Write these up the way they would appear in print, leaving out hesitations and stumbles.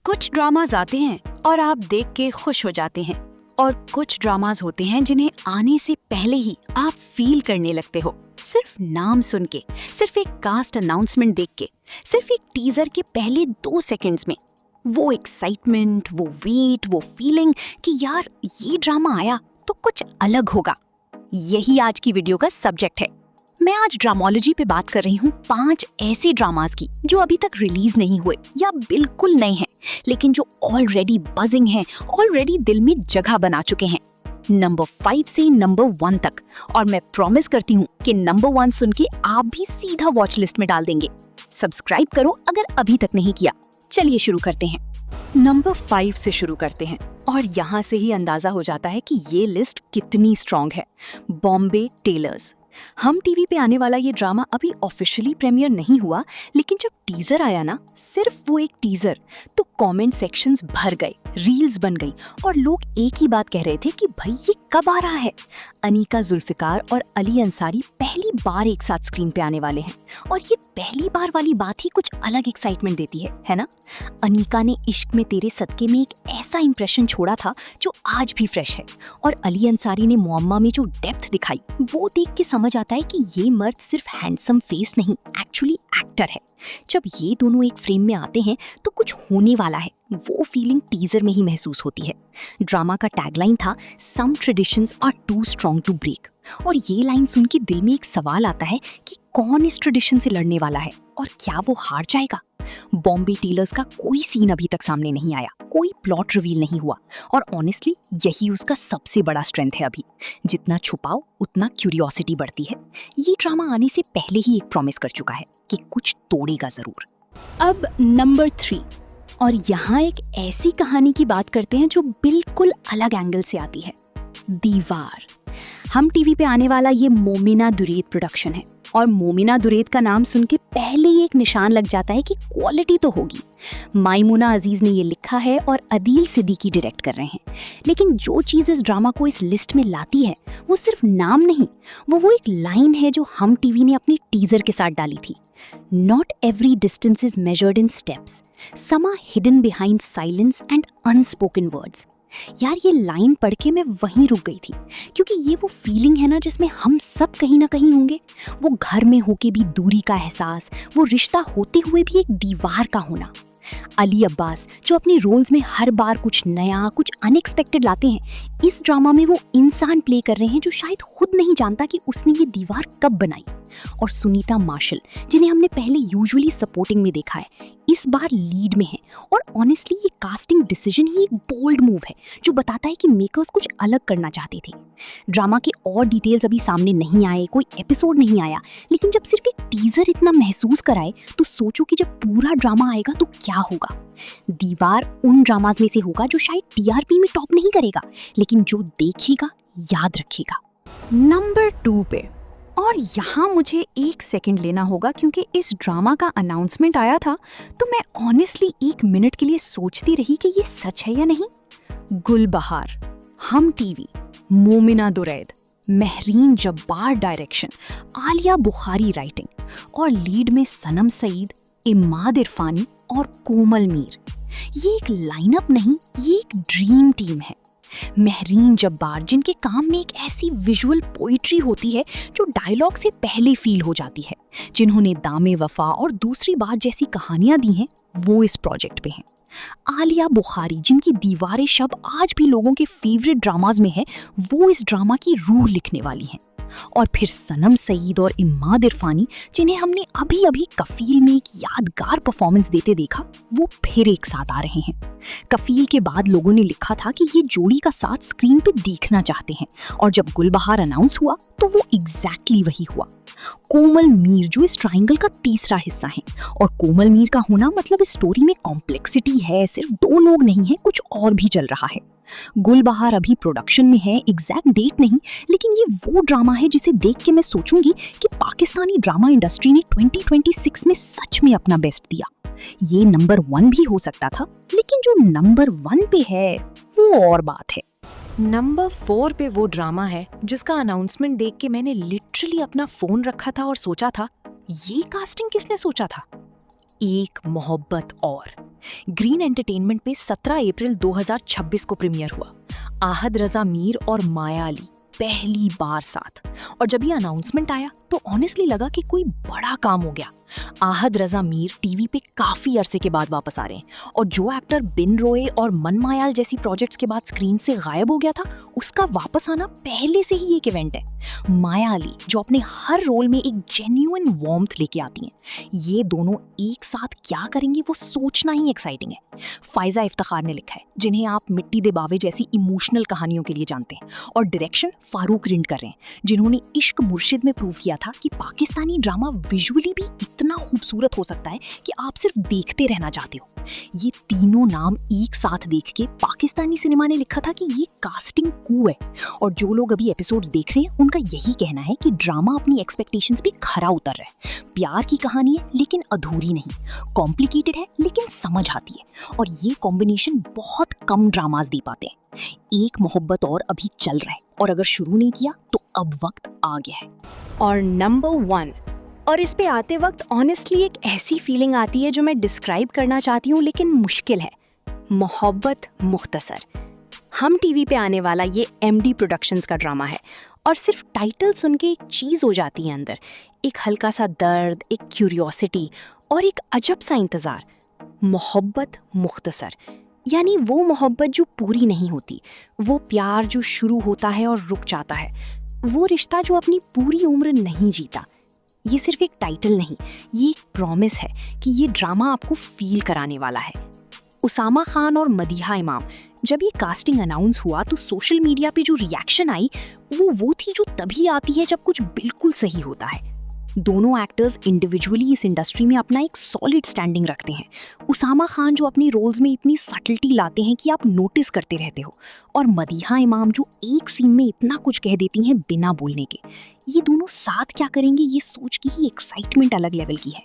कुछ ड्रामाज आते हैं और आप देख के खुश हो जाते हैं, और कुछ ड्रामाज होते हैं जिन्हें आने से पहले ही आप फील करने लगते हो। सिर्फ नाम सुन के, सिर्फ एक कास्ट अनाउंसमेंट देख के, सिर्फ एक टीजर के पहले 2 सेकंड्स में वो एक्साइटमेंट, वो वेट, वो फीलिंग कि यार ये ड्रामा आया तो कुछ अलग होगा। यही आज की वीडियो का सब्जेक्ट है। मैं आज ड्रामोलॉजी पे बात कर रही हूँ 5 ऐसे ड्रामास की जो अभी तक रिलीज नहीं हुए या बिल्कुल नए हैं, लेकिन जो ऑलरेडी बजिंग हैं, ऑलरेडी दिल में जगह बना चुके हैं, नंबर 5 से नंबर 1 तक। और मैं प्रॉमिस करती हूँ कि नंबर 1 सुन के आप भी सीधा वॉच लिस्ट में डाल देंगे। सब्सक्राइब करो अगर अभी तक नहीं किया। चलिए शुरू करते हैं। नंबर 5 से शुरू करते हैं, और यहाँ से ही अंदाजा हो जाता है कि ये लिस्ट कितनी स्ट्रॉन्ग है। बॉम्बे टेलर्स। हम टीवी पे आने वाला ये ड्रामा अभी ऑफिशियली प्रीमियर नहीं हुआ, लेकिन जब टीजर आया ना, सिर्फ वो एक टीजर, तो कमेंट सेक्शंस भर गए, रील्स बन गई, और लोग एक ही बात कह रहे थे कि भाई ये कब आ रहा है। अनीका जुल्फिकार और अली अंसारी पहली बार एक साथ स्क्रीन पे आने वाले हैं, और ये पहली बार वाली बात ही कुछ अलग एक्साइटमेंट देती है ना। अनीका ने इश्क में तेरे सदके में एक ऐसा इंप्रेशन छोड़ा था जो आज भी फ्रेश है, और अली अंसारी ने मुअम्मा में जो डेप्थ दिखाई, वो देख के समझ आता है कि ये मर्द सिर्फ हैंडसम फेस नहीं, एक्चुअली एक्टर है। जब ये दोनों एक फ्रेम में आते हैं तो कुछ होने वाला है, वो फीलिंग टीजर में ही महसूस होती है। ड्रामा का टैगलाइन था some traditions are too strong to break, और ये लाइन सुन के दिल में एक सवाल आता है कि कौन इस ट्रेडिशन से लड़ने वाला है और क्या वो हार जाएगा। बॉम्बे टेलर्स का कोई सीन अभी तक सामने नहीं आया, कोई प्लॉट रिवील नहीं हुआ, और ऑनेस्टली यही उसका सबसे बड़ा स्ट्रेंथ है। अभी जितना छुपाओ उतना क्यूरियोसिटी बढ़ती है। ये ड्रामा आने से पहले ही एक प्रॉमिस कर चुका है कि कुछ तोड़ेगा जरूर। अब नंबर 3, और यहाँ एक ऐसी कहानी की बात करते हैं जो बिल्कुल अलग एंगल से आती है। दीवार। हम टीवी पे आने वाला ये मोमिना दुरैद प्रोडक्शन है, और मोमिना दुरैद का नाम सुन के पहले ही एक निशान लग जाता है कि क्वालिटी तो होगी। मायमुना अजीज ने ये लिखा है और अदील सिद्दीकी डायरेक्ट कर रहे हैं, लेकिन जो चीज़ इस ड्रामा को इस लिस्ट में लाती है वो सिर्फ नाम नहीं, वो एक लाइन है जो हम टीवी ने अपनी टीजर के साथ डाली थी। Not every distance is measured in steps, some are hidden behind silence and unspoken words. यार ये लाइन पढ़ के मैं वहीं रुक गई थी, क्योंकि ये वो फीलिंग है ना जिसमें हम सब कहीं ना कहीं होंगे। वो घर में होके भी दूरी का एहसास, वो रिश्ता होते हुए भी एक दीवार का होना। अली अब्बास जो अपने रोल्स में हर बार कुछ नया, कुछ अनएक्सपेक्टेड लाते हैं, इस ड्रामा में वो इंसान प्ले कर रहे हैं जो शायद खुद नहीं जानता कि उसने ये दीवार कब बनाई। और सुनीता मार्शल, जिन्हें हमने पहले यूजुअली सपोर्टिंग में देखा है, इस बार लीड में है, और ऑनेस्टली ये कास्टिंग डिसीजन ही एक बोल्ड मूव है जो बताता है कि मेकर्स कुछ अलग करना चाहते थे। ड्रामा के और डिटेल्स अभी सामने नहीं आए, कोई एपिसोड नहीं आया, लेकिन जब सिर्फ एक टीजर इतना महसूस कराए तो सोचो कि जब पूरा ड्रामा आएगा तो क्या होगा। दीवार उन ड्रामाज में से होगा जो शायद टीआरपी में टॉप नहीं करेगा, लेकिन जो देखेगा याद रखेगा। नंबर 2 पे, और यहाँ मुझे 1 सेकंड लेना होगा क्योंकि इस ड्रामा का अनाउंसमेंट आया था तो मैं ऑनेस्टली 1 मिनट के लिए सोचती रही कि ये सच है या नहीं। Gulbahar. Hum TV. Momina Duraid. Mehreen Jabbar direction, Alia Bukhari writing, और लीड में सनम सईद, इमाद इरफानी और कोमल मीर। ये एक लाइनअप नहीं, ये एक ड्रीम टीम है। महरीन जब्बार, जिनके काम में एक ऐसी विजुअल पोइट्री होती है जो डायलॉग से पहले फील हो जाती है, जिन्होंने दामे वफा और दूसरी बात जैसी कहानियां दी हैं, वो इस प्रोजेक्ट पे हैं। आलिया बुखारी, जिनकी दीवारें शब आज भी लोगों के फेवरेट ड्रामाज में है, वो इस ड्रामा की रूह लिखने वाली हैं। और फिर सनम सईद और इमाद इरफानी, जिन्हें हमने अभी अभी कफील में एक यादगार परफॉर्मेंस देते देखा, वो फिर एक साथ आ रहे हैं। कफील के बाद लोगों ने लिखा था कि ये जोड़ी का साथ स्क्रीन पे देखना चाहते हैं, और जब गुलबहार अनाउंस हुआ तो वो एग्जैक्टली वही हुआ। कोमल मीर जो इस ट्रायंगल का तीसरा हिस्सा है, और कोमल मीर का होना मतलब इस स्टोरी में कॉम्प्लेक्सिटी है, सिर्फ 2 लोग नहीं है, कुछ और भी चल रहा है। गुलबहार अभी प्रोडक्शन में है, एग्जैक्ट डेट नहीं, लेकिन ये वो ड्रामा है जिसे देख के मैं सोचूंगी कि पाकिस्तानी ड्रामा इंडस्ट्री ने 2026 में सच में अपना बेस्ट दिया। ये नंबर 1 भी हो सकता था, लेकिन जो नंबर 1 पे है वो और बात है। नंबर 4 पे वो ड्रामा है जिसका अनाउंसमेंट देख के मैंने लिटरली अपना फोन रखा था और सोचा था ये कास्टिंग किसने सोचा था। एक मोहब्बत और। ग्रीन एंटरटेनमेंट पे 17 अप्रैल 2026 को प्रीमियर हुआ। आहद रजा मीर और माया अली पहली बार साथ। और जब ये अनाउंसमेंट आया तो ऑनेस्टली लगा कि कोई बड़ा काम हो गया। आहद रजा मीर टीवी पे काफी अरसे के बाद वापस आ रहे हैं और जो एक्टर बिन रोए और मन मायाल जैसी प्रोजेक्ट्स के बाद स्क्रीन से गायब हो गया था, उसका वापस आना पहले से ही एक इवेंट है। माया अली जो अपने हर रोल में एक जेन्युइन वार्मथ लेके आती हैं, ये दोनों एक साथ क्या करेंगे वो सोचना ही एक्साइटिंग है। फायजा इफ्तिखार ने लिखा है, जिन्हें आप मिट्टी दे बावे जैसी इमोशनल कहानियों के लिए जानते हैं, और डायरेक्शन फारूक रिंड कर रहे हैं, जिन्होंने इश्क मुर्शिद में प्रूव किया था कि पाकिस्तानी ड्रामा विजुअली भी इतना खूबसूरत हो सकता है कि आप सिर्फ देखते रहना चाहते हो। ये तीनों नाम एक साथ देख के पाकिस्तानी सिनेमा ने लिखा था कि ये कास्टिंग कू है। और जो लोग अभी एपिसोड्स देख रहे हैं उनका यही कहना है कि ड्रामा अपनी एक्सपेक्टेशंस पे खरा उतर रहा है। प्यार की कहानी है लेकिन अधूरी नहीं, कॉम्प्लिकेटेड है लेकिन समझ आती है, और ये कॉम्बिनेशन बहुत कम ड्रामास दे पाते हैं। एक मोहब्बत और अभी चल रहा है, और अगर शुरू नहीं किया तो अब वक्त आ गया है। और नंबर 1, और इस पे आते वक्त ऑनेस्टली एक ऐसी फीलिंग आती है जो मैं डिस्क्राइब करना चाहती हूँ लेकिन मुश्किल है। मोहब्बत मुख्तसर। हम टीवी पे आने वाला ये एमडी प्रोडक्शंस का ड्रामा है, और सिर्फ टाइटल सुन के एक चीज़ हो जाती है अंदर, एक हल्का सा दर्द, एक क्यूरियोसिटी और एक अजब सा इंतज़ार। मोहब्बत मुख्तसर यानी वो मोहब्बत जो पूरी नहीं होती, वो प्यार जो शुरू होता है और रुक जाता है, वो रिश्ता जो अपनी पूरी उम्र नहीं जीता। ये सिर्फ एक टाइटल नहीं, ये एक प्रॉमिस है कि ये ड्रामा आपको फील कराने वाला है। उसामा खान और मदीहा इमाम, जब ये कास्टिंग अनाउंस हुआ तो सोशल मीडिया पे जो रिएक्शन आई वो थी जो तभी आती है जब कुछ बिल्कुल सही होता है। दोनों एक्टर्स इंडिविजुअली इस इंडस्ट्री में अपना एक सॉलिड स्टैंडिंग रखते हैं। उसामा खान जो अपने रोल्स में इतनी सटलिटी लाते हैं कि आप नोटिस करते रहते हो, और मदीहा इमाम जो एक सीन में इतना कुछ कह देती हैं बिना बोलने के। ये दोनों साथ क्या करेंगे ये सोच की ही एक्साइटमेंट अलग लेवल की है।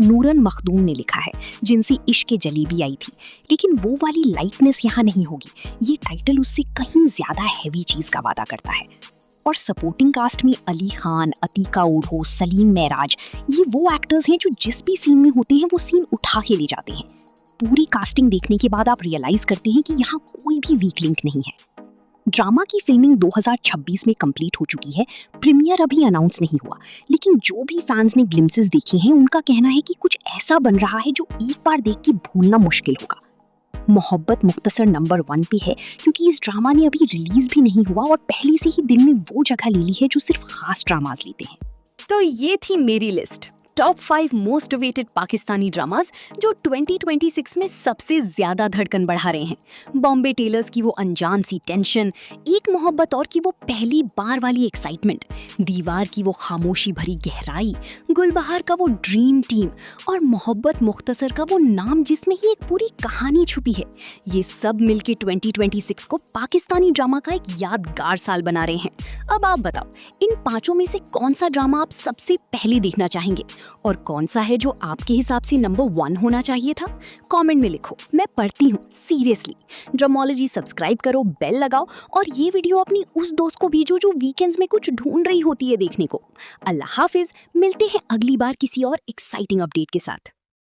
नूरन मखदूम ने लिखा है, जिनसे इश्क जलेबी आई थी, लेकिन वो वाली लाइटनेस यहाँ नहीं होगी। ये टाइटल उससे कहीं ज्यादा हैवी चीज का वादा करता है। और सपोर्टिंग कास्ट में अली खान, अतीका ओढ़ो, सलीम महराज, ये वो एक्टर्स हैं जो जिस भी सीन में होते हैं वो सीन उठा के ले जाते हैं। पूरी कास्टिंग देखने के बाद आप रियलाइज करते हैं कि यहाँ कोई भी वीक लिंक नहीं है। ड्रामा की फिल्मिंग 2026 में कंप्लीट हो चुकी है। प्रीमियर अभी अनाउंस नहीं हुआ, लेकिन जो भी फैंस ने ग्लिम्सेस देखे हैं उनका कहना है कि कुछ ऐसा बन रहा है जो एक बार देख के भूलना मुश्किल होगा। मोहब्बत मुख्तसर नंबर 1 पे है क्योंकि इस ड्रामा ने अभी रिलीज भी नहीं हुआ और पहले से ही दिल में वो जगह ले ली है जो सिर्फ खास ड्रामाज लेते हैं। तो ये थी मेरी list top 5 most awaited Pakistani dramas जो 2026 में सबसे ज्यादा धड़कन बढ़ा रहे हैं। बॉम्बे टेलर्स की वो अनजान सी टेंशन, एक मोहब्बत और की वो पहली बार वाली एक्साइटमेंट, दीवार की वो खामोशी भरी गहराई, गुलबहार का वो ड्रीम टीम और मोहब्बत मुख्तसर का वो नाम जिसमें ही एक पूरी कहानी छुपी है। ये सब मिलके 2026 को पाकिस्तानी ड्रामा का एक यादगार साल बना रहे हैं। अब आप बताओ, इन पांचों में से कौन सा ड्रामा आप सबसे पहले देखना चाहेंगे और कौन सा है जो आपके हिसाब से नंबर 1 होना चाहिए था? कमेंट में लिखो, मैं पढ़ती हूँ सीरियसली। ड्रामोलॉजी सब्सक्राइब करो, बेल लगाओ और ये वीडियो अपनी उस दोस्त को भेजो जो वीकेंड्स में कुछ ढूंढ रही होती है देखने को। अल्लाह हाफिज, मिलते हैं अगली बार किसी और एक्साइटिंग अपडेट के साथ।